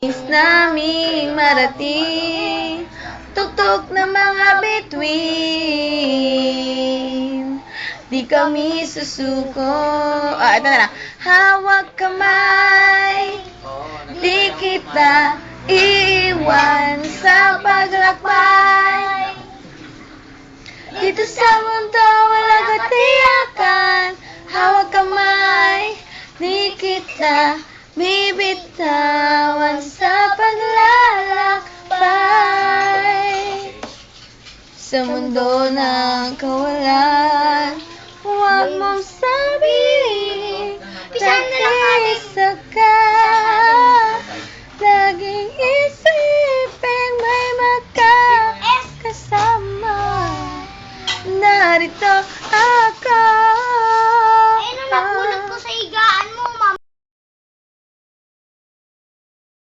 Nais naming marating tuktok na mga bituin. Di kami susuko. Ito na lang. Hawak kamay, di kita iiwan sa paglakbay. Dito sa mundo walang katiyakan. Hawak kamay, di kita bibitawan sa paglalakbay. Sa mundo ng kawalan.